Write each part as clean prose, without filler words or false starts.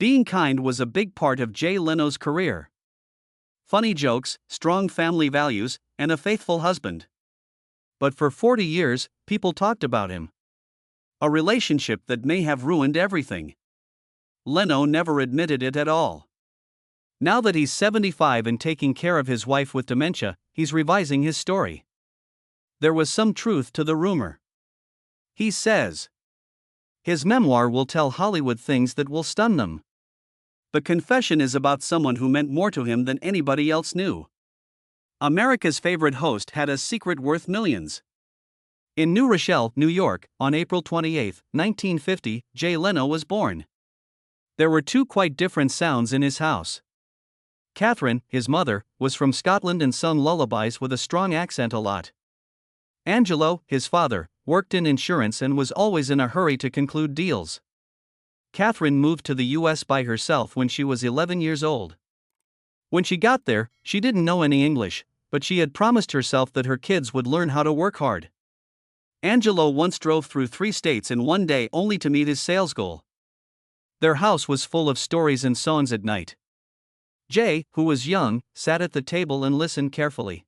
Being kind was a big part of Jay Leno's career. Funny jokes, strong family values, and a faithful husband. But for 40 years, people talked about him. A relationship that may have ruined everything. Leno never admitted it at all. Now that he's 75 and taking care of his wife with dementia, he's revising his story. There was some truth to the rumor. He says his memoir will tell Hollywood things that will stun them. The confession is about someone who meant more to him than anybody else knew. America's favorite host had a secret worth millions. In New Rochelle, New York, on April 28, 1950, Jay Leno was born. There were two quite different sounds in his house. Catherine, his mother, was from Scotland and sung lullabies with a strong accent a lot. Angelo, his father, worked in insurance and was always in a hurry to conclude deals. Catherine moved to the U.S. by herself when she was 11 years old. When she got there, she didn't know any English, but she had promised herself that her kids would learn how to work hard. Angelo once drove through 3 states in one day only to meet his sales goal. Their house was full of stories and songs at night. Jay, who was young, sat at the table and listened carefully.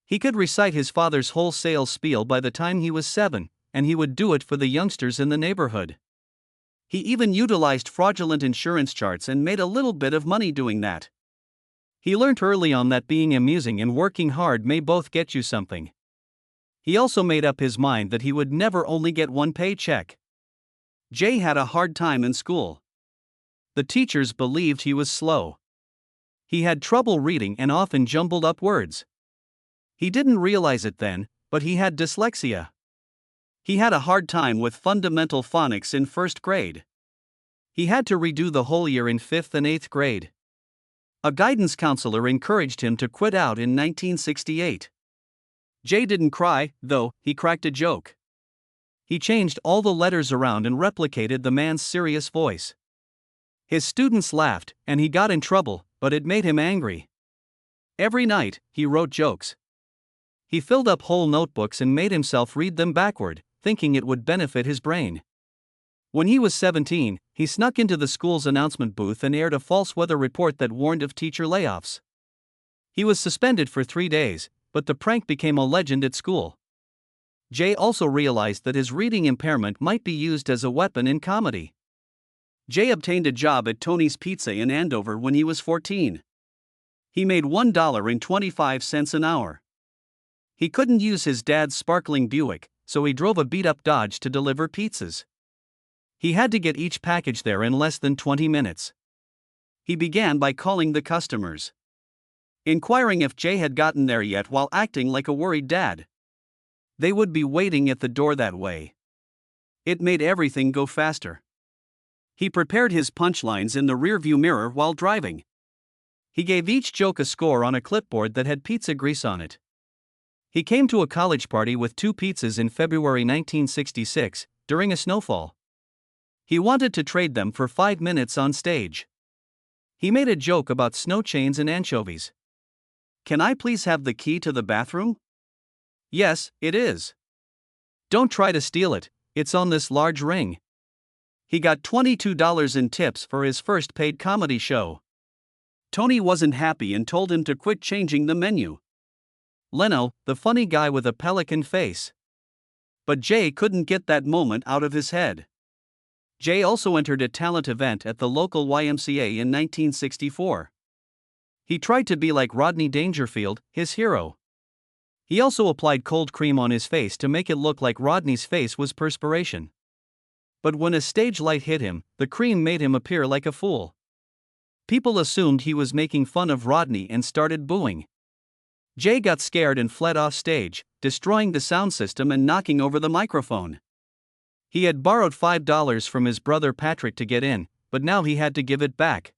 He could recite his father's whole sales spiel by the time he was 7, and he would do it for the youngsters in the neighborhood. He even utilized fraudulent insurance charts and made a little bit of money doing that. He learned early on that being amusing and working hard may both get you something. He also made up his mind that he would never only get one paycheck. Jay had a hard time in school. The teachers believed he was slow. He had trouble reading and often jumbled up words. He didn't realize it then, but he had dyslexia. He had a hard time with fundamental phonics in 1st grade. He had to redo the whole year in 5th and 8th grade. A guidance counselor encouraged him to quit out in 1968. Jay didn't cry, though. He cracked a joke. He changed all the letters around and replicated the man's serious voice. His students laughed, and he got in trouble, but it made him angry. Every night, he wrote jokes. He filled up whole notebooks and made himself read them backward, thinking it would benefit his brain. When he was 17, he snuck into the school's announcement booth and aired a false weather report that warned of teacher layoffs. He was suspended for 3 days, but the prank became a legend at school. Jay also realized that his reading impairment might be used as a weapon in comedy. Jay obtained a job at Tony's Pizza in Andover when he was 14. He made $1.25 an hour. He couldn't use his dad's sparkling Buick, so he drove a beat-up Dodge to deliver pizzas. He had to get each package there in less than 20 minutes. He began by calling the customers, inquiring if Jay had gotten there yet while acting like a worried dad. They would be waiting at the door that way. It made everything go faster. He prepared his punchlines in the rearview mirror while driving. He gave each joke a score on a clipboard that had pizza grease on it. He came to a college party with 2 pizzas in February 1966, during a snowfall. He wanted to trade them for 5 minutes on stage. He made a joke about snow chains and anchovies. "Can I please have the key to the bathroom?" "Yes, it is." "Don't try to steal it, it's on this large ring." He got $22 in tips for his first paid comedy show. Tony wasn't happy and told him to quit changing the menu. Leno, the funny guy with a pelican face. But Jay couldn't get that moment out of his head. Jay also entered a talent event at the local YMCA in 1964. He tried to be like Rodney Dangerfield, his hero. He also applied cold cream on his face to make it look like Rodney's face was perspiration. But when a stage light hit him, the cream made him appear like a fool. People assumed he was making fun of Rodney and started booing. Jay got scared and fled off stage, destroying the sound system and knocking over the microphone. He had borrowed $5 from his brother Patrick to get in, but now he had to give it back.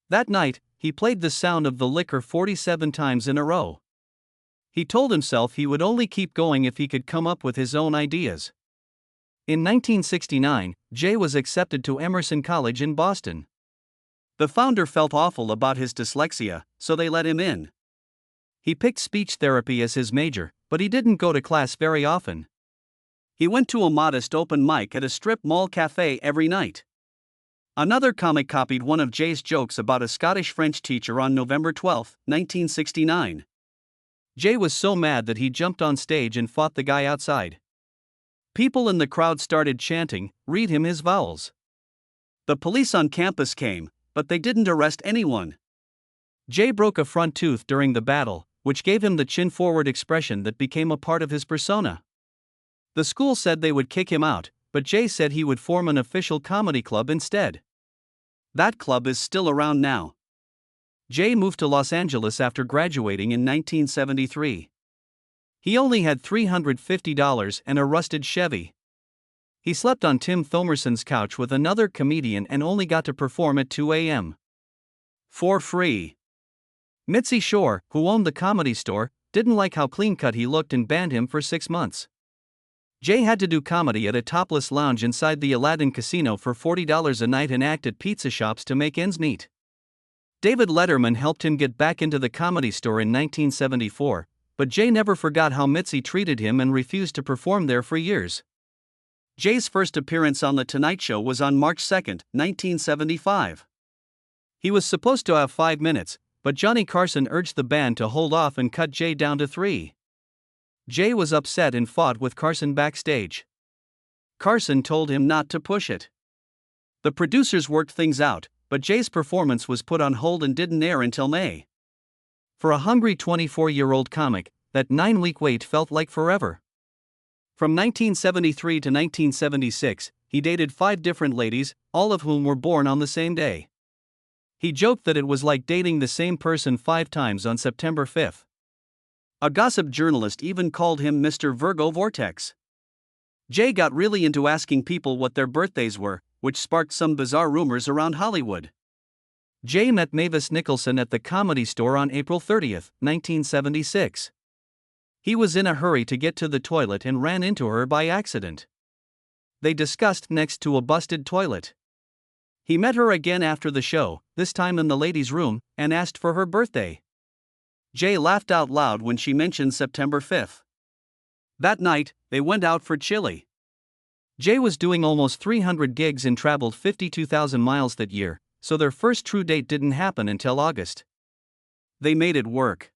That night, he played the sound of the liquor 47 times in a row. He told himself he would only keep going if he could come up with his own ideas. In 1969, Jay was accepted to Emerson College in Boston. The founder felt awful about his dyslexia, so they let him in. He picked speech therapy as his major, but he didn't go to class very often. He went to a modest open mic at a strip mall cafe every night. Another comic copied one of Jay's jokes about a Scottish French teacher on November 12, 1969. Jay was so mad that he jumped on stage and fought the guy outside. People in the crowd started chanting, "Read him his vowels." The police on campus came, but they didn't arrest anyone. Jay broke a front tooth during the battle, which gave him the chin-forward expression that became a part of his persona. The school said they would kick him out, but Jay said he would form an official comedy club instead. That club is still around now. Jay moved to Los Angeles after graduating in 1973. He only had $350 and a rusted Chevy. He slept on Tim Thomerson's couch with another comedian and only got to perform at 2 a.m. for free. Mitzi Shore, who owned the Comedy Store, didn't like how clean-cut he looked and banned him for 6 months. Jay had to do comedy at a topless lounge inside the Aladdin Casino for $40 a night and act at pizza shops to make ends meet. David Letterman helped him get back into the Comedy Store in 1974, but Jay never forgot how Mitzi treated him and refused to perform there for years. Jay's first appearance on The Tonight Show was on March 2, 1975. He was supposed to have 5 minutes, but Johnny Carson urged the band to hold off and cut Jay down to 3. Jay was upset and fought with Carson backstage. Carson told him not to push it. The producers worked things out, but Jay's performance was put on hold and didn't air until May. For a hungry 24-year-old comic, that 9-week wait felt like forever. From 1973 to 1976, he dated 5 different ladies, all of whom were born on the same day. He joked that it was like dating the same person 5 times on September 5. A gossip journalist even called him Mr. Virgo Vortex. Jay got really into asking people what their birthdays were, which sparked some bizarre rumors around Hollywood. Jay met Mavis Nicholson at the Comedy Store on April 30, 1976. He was in a hurry to get to the toilet and ran into her by accident. They discussed next to a busted toilet. He met her again after the show, this time in the ladies' room, and asked for her birthday. Jay laughed out loud when she mentioned September 5. That night, they went out for chili. Jay was doing almost 300 gigs and traveled 52,000 miles that year, so their first true date didn't happen until August. They made it work.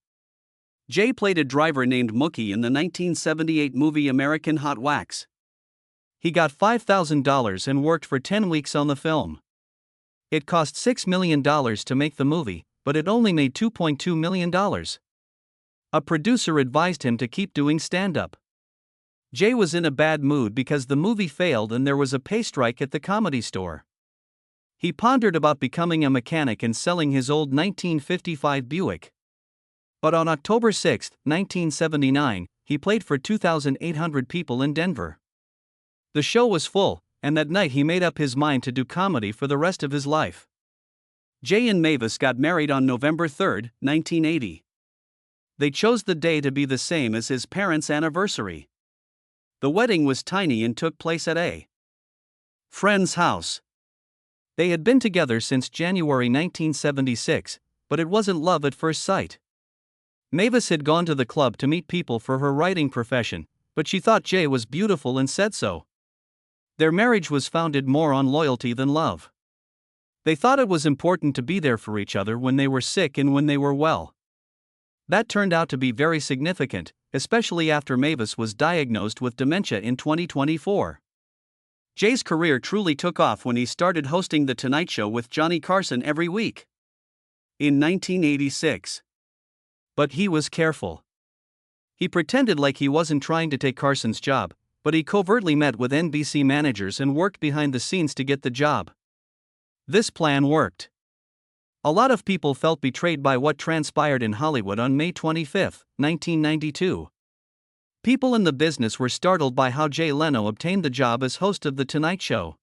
Jay played a driver named Mookie in the 1978 movie American Hot Wax. He got $5,000 and worked for 10 weeks on the film. It cost $6 million to make the movie, but it only made $2.2 million. A producer advised him to keep doing stand-up. Jay was in a bad mood because the movie failed and there was a pay strike at the Comedy Store. He pondered about becoming a mechanic and selling his old 1955 Buick. But on October 6, 1979, he played for 2,800 people in Denver. The show was full, and that night he made up his mind to do comedy for the rest of his life. Jay and Mavis got married on November 3, 1980. They chose the day to be the same as his parents' anniversary. The wedding was tiny and took place at a friend's house. They had been together since January 1976, but it wasn't love at first sight. Mavis had gone to the club to meet people for her writing profession, but she thought Jay was beautiful and said so. Their marriage was founded more on loyalty than love. They thought it was important to be there for each other when they were sick and when they were well. That turned out to be very significant, especially after Mavis was diagnosed with dementia in 2024. Jay's career truly took off when he started hosting The Tonight Show with Johnny Carson every week. In 1986. But he was careful. He pretended like he wasn't trying to take Carson's job, but he covertly met with NBC managers and worked behind the scenes to get the job. This plan worked. A lot of people felt betrayed by what transpired in Hollywood on May 25, 1992. People in the business were startled by how Jay Leno obtained the job as host of The Tonight Show.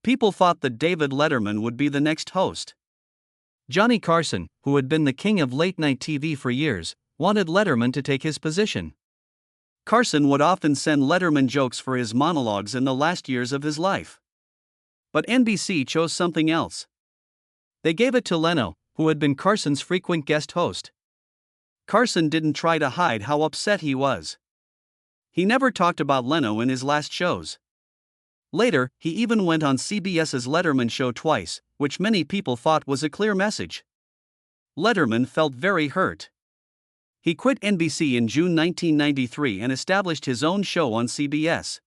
People thought that David Letterman would be the next host. Johnny Carson, who had been the king of late-night TV for years, wanted Letterman to take his position. Carson would often send Letterman jokes for his monologues in the last years of his life. But NBC chose something else. They gave it to Leno, who had been Carson's frequent guest host. Carson didn't try to hide how upset he was. He never talked about Leno in his last shows. Later, he even went on CBS's Letterman show twice, which many people thought was a clear message. Letterman felt very hurt. He quit NBC in June 1993 and established his own show on CBS.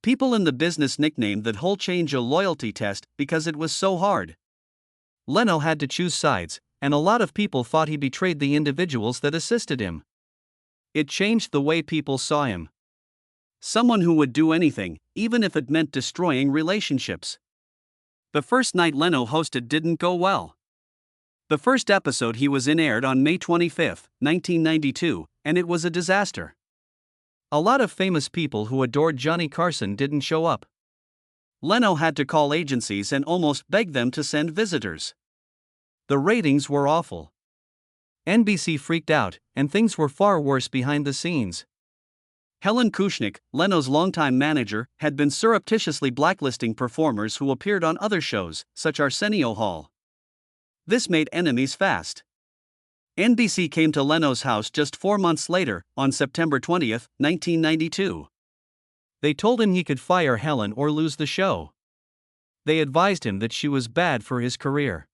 People in the business nicknamed that whole change a loyalty test because it was so hard. Leno had to choose sides, and a lot of people thought he betrayed the individuals that assisted him. It changed the way people saw him. Someone who would do anything, even if it meant destroying relationships. The first night Leno hosted didn't go well. The first episode he was in aired on May 25, 1992, and it was a disaster. A lot of famous people who adored Johnny Carson didn't show up. Leno had to call agencies and almost beg them to send visitors. The ratings were awful. NBC freaked out, and things were far worse behind the scenes. Helen Kushnick, Leno's longtime manager, had been surreptitiously blacklisting performers who appeared on other shows, such as Arsenio Hall. This made enemies fast. NBC came to Leno's house just 4 months later, on September 20, 1992. They told him he could fire Helen or lose the show. They advised him that she was bad for his career.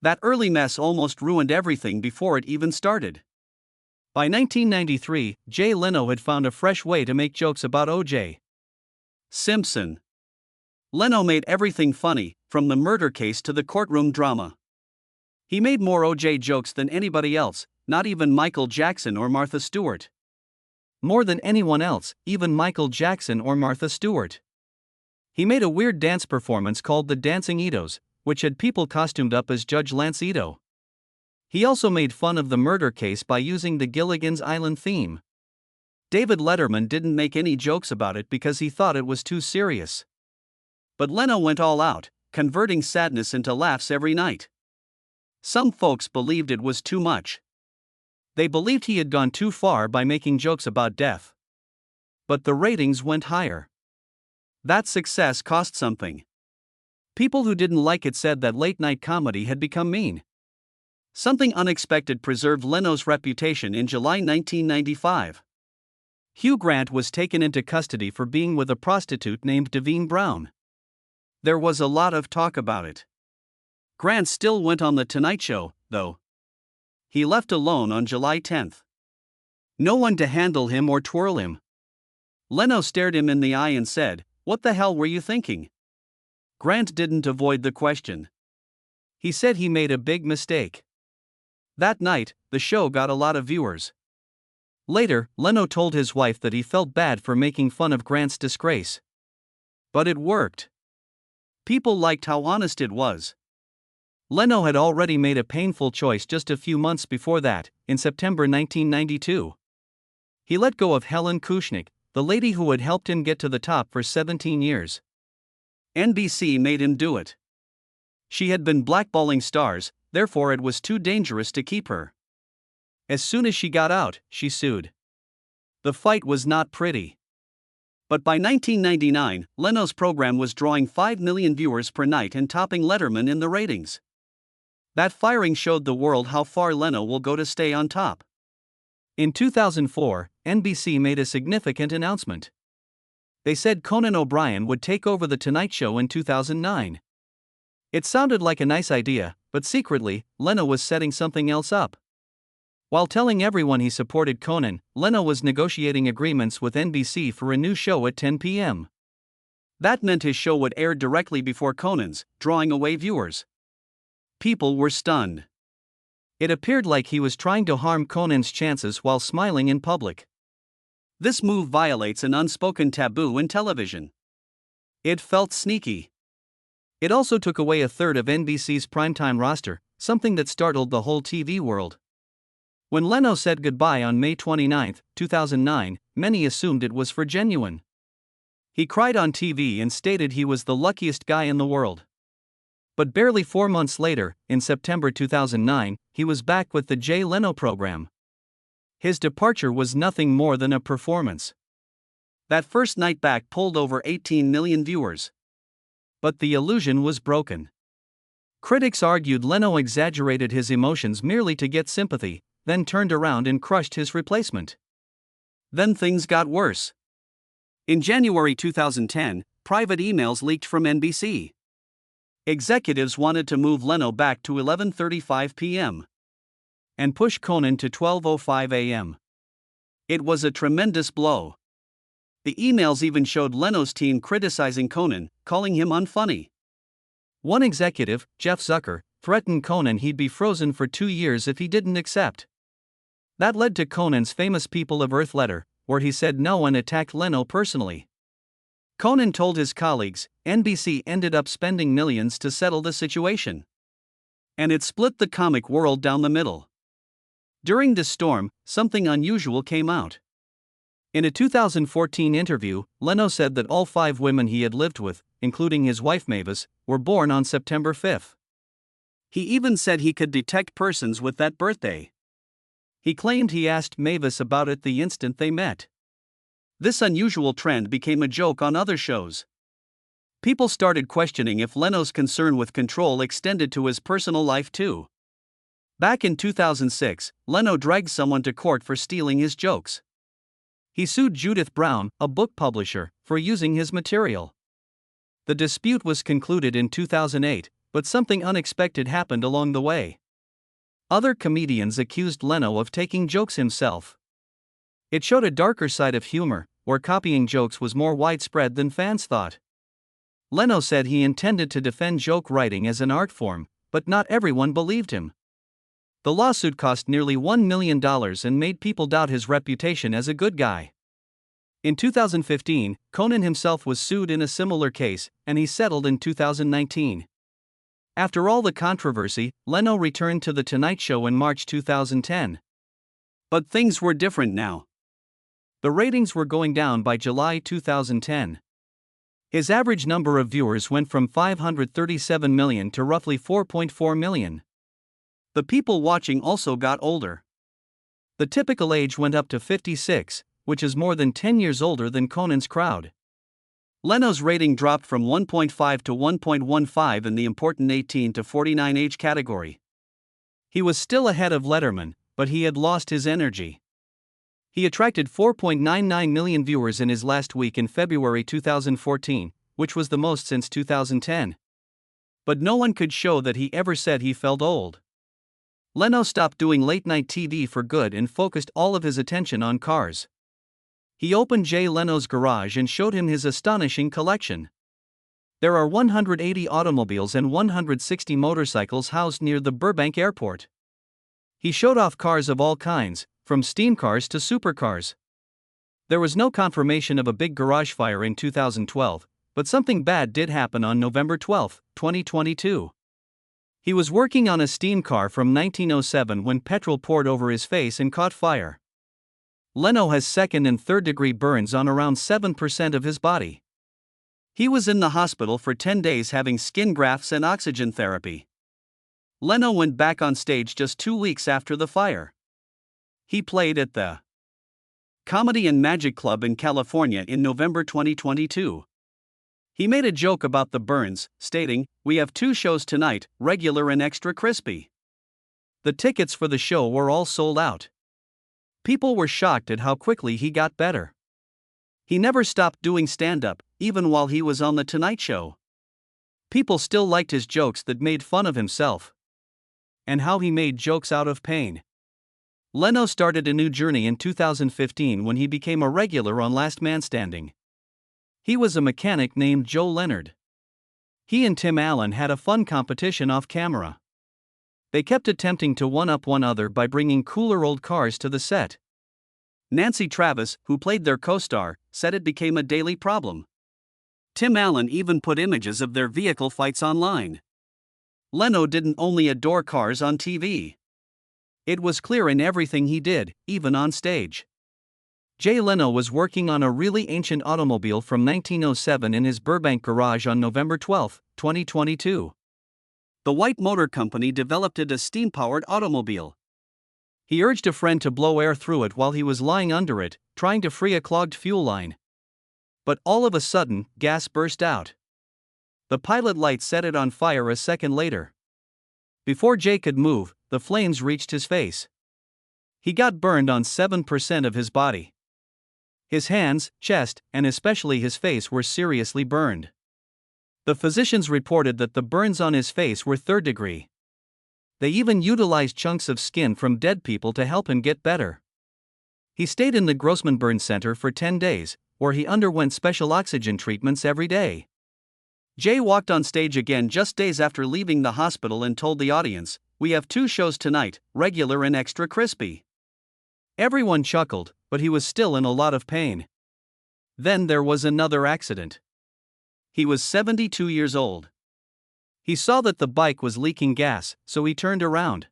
That early mess almost ruined everything before it even started. By 1993, Jay Leno had found a fresh way to make jokes about O.J. Simpson. Leno made everything funny, from the murder case to the courtroom drama. He made more O.J. jokes than anybody else, not even Michael Jackson or Martha Stewart. More than anyone else, even Michael Jackson or Martha Stewart. He made a weird dance performance called the Dancing Itos, which had people costumed up as Judge Lance Ito. He also made fun of the murder case by using the Gilligan's Island theme. David Letterman didn't make any jokes about it because he thought it was too serious. But Leno went all out, converting sadness into laughs every night. Some folks believed it was too much. They believed he had gone too far by making jokes about death. But the ratings went higher. That success cost something. People who didn't like it said that late-night comedy had become mean. Something unexpected preserved Leno's reputation in July 1995. Hugh Grant was taken into custody for being with a prostitute named Devine Brown. There was a lot of talk about it. Grant still went on The Tonight Show, though. He left alone on July 10. No one to handle him or twirl him. Leno stared him in the eye and said, "What the hell were you thinking?" Grant didn't avoid the question. He said he made a big mistake. That night, the show got a lot of viewers. Later, Leno told his wife that he felt bad for making fun of Grant's disgrace. But it worked. People liked how honest it was. Leno had already made a painful choice just a few months before that, in September 1992. He let go of Helen Kushnick, the lady who had helped him get to the top for 17 years. NBC made him do it. She had been blackballing stars, therefore it was too dangerous to keep her. As soon as she got out, she sued. The fight was not pretty. But by 1999, Leno's program was drawing 5 million viewers per night and topping Letterman in the ratings. That firing showed the world how far Leno will go to stay on top. In 2004, NBC made a significant announcement. They said Conan O'Brien would take over The Tonight Show in 2009. It sounded like a nice idea, but secretly, Leno was setting something else up. While telling everyone he supported Conan, Leno was negotiating agreements with NBC for a new show at 10 p.m. That meant his show would air directly before Conan's, drawing away viewers. People were stunned. It appeared like he was trying to harm Conan's chances while smiling in public. This move violates an unspoken taboo in television. It felt sneaky. It also took away a third of NBC's primetime roster, something that startled the whole TV world. When Leno said goodbye on May 29, 2009, many assumed it was for genuine. He cried on TV and stated he was the luckiest guy in the world. But barely 4 months later, in September 2009, he was back with the Jay Leno program. His departure was nothing more than a performance. That first night back pulled over 18 million viewers. But the illusion was broken. Critics argued Leno exaggerated his emotions merely to get sympathy, then turned around and crushed his replacement. Then things got worse. In January 2010, private emails leaked from NBC. Executives wanted to move Leno back to 11:35 p.m. and push Conan to 12:05 a.m. It was a tremendous blow. The emails even showed Leno's team criticizing Conan, calling him unfunny. One executive, Jeff Zucker, threatened Conan he'd be frozen for 2 years if he didn't accept. That led to Conan's famous People of Earth letter, where he said no and attacked Leno personally. Conan told his colleagues, NBC ended up spending millions to settle the situation. And it split the comic world down the middle. During this storm, something unusual came out. In a 2014 interview, Leno said that all 5 women he had lived with, including his wife Mavis, were born on September 5. He even said he could detect persons with that birthday. He claimed he asked Mavis about it the instant they met. This unusual trend became a joke on other shows. People started questioning if Leno's concern with control extended to his personal life too. Back in 2006, Leno dragged someone to court for stealing his jokes. He sued Judith Brown, a book publisher, for using his material. The dispute was concluded in 2008, but something unexpected happened along the way. Other comedians accused Leno of taking jokes himself. It showed a darker side of humor, where copying jokes was more widespread than fans thought. Leno said he intended to defend joke writing as an art form, but not everyone believed him. The lawsuit cost nearly $1 million and made people doubt his reputation as a good guy. In 2015, Conan himself was sued in a similar case, and he settled in 2019. After all the controversy, Leno returned to The Tonight Show in March 2010. But things were different now. The ratings were going down by July 2010. His average number of viewers went from 537 million to roughly 4.4 million. The people watching also got older. The typical age went up to 56, which is more than 10 years older than Conan's crowd. Leno's rating dropped from 1.5 to 1.15 in the important 18 to 49 age category. He was still ahead of Letterman, but he had lost his energy. He attracted 4.99 million viewers in his last week in February 2014, which was the most since 2010. But no one could show that he ever said he felt old. Leno stopped doing late-night TV for good and focused all of his attention on cars. He opened Jay Leno's garage and showed him his astonishing collection. There are 180 automobiles and 160 motorcycles housed near the Burbank airport. He showed off cars of all kinds, from steam cars to supercars. There was no confirmation of a big garage fire in 2012, but something bad did happen on November 12, 2022. He was working on a steam car from 1907 when petrol poured over his face and caught fire. Leno has second and third degree burns on around 7% of his body. He was in the hospital for 10 days having skin grafts and oxygen therapy. Leno went back on stage just 2 weeks after the fire. He played at the Comedy and Magic Club in California in November 2022. He made a joke about the burns, stating, "We have 2 shows tonight, regular and extra crispy." The tickets for the show were all sold out. People were shocked at how quickly he got better. He never stopped doing stand-up, even while he was on The Tonight Show. People still liked his jokes that made fun of himself. And how he made jokes out of pain. Leno started a new journey in 2015 when he became a regular on Last Man Standing. He was a mechanic named Joe Leonard. He and Tim Allen had a fun competition off camera. They kept attempting to one-up one another by bringing cooler old cars to the set. Nancy Travis, who played their co-star, said it became a daily problem. Tim Allen even put images of their vehicle fights online. Leno didn't only adore cars on TV. It was clear in everything he did, even on stage. Jay Leno was working on a really ancient automobile from 1907 in his Burbank garage on November 12, 2022. The White Motor Company developed it as steam-powered automobile. He urged a friend to blow air through it while he was lying under it, trying to free a clogged fuel line. But all of a sudden, gas burst out. The pilot light set it on fire a second later. Before Jay could move, the flames reached his face. He got burned on 7% of his body. His hands, chest, and especially his face were seriously burned. The physicians reported that the burns on his face were third degree. They even utilized chunks of skin from dead people to help him get better. He stayed in the Grossman Burn Center for 10 days, where he underwent special oxygen treatments every day. Jay walked on stage again just days after leaving the hospital and told the audience, "We have 2 shows tonight, regular and extra crispy." Everyone chuckled, but he was still in a lot of pain. Then there was another accident. He was 72 years old. He saw that the bike was leaking gas, so he turned around.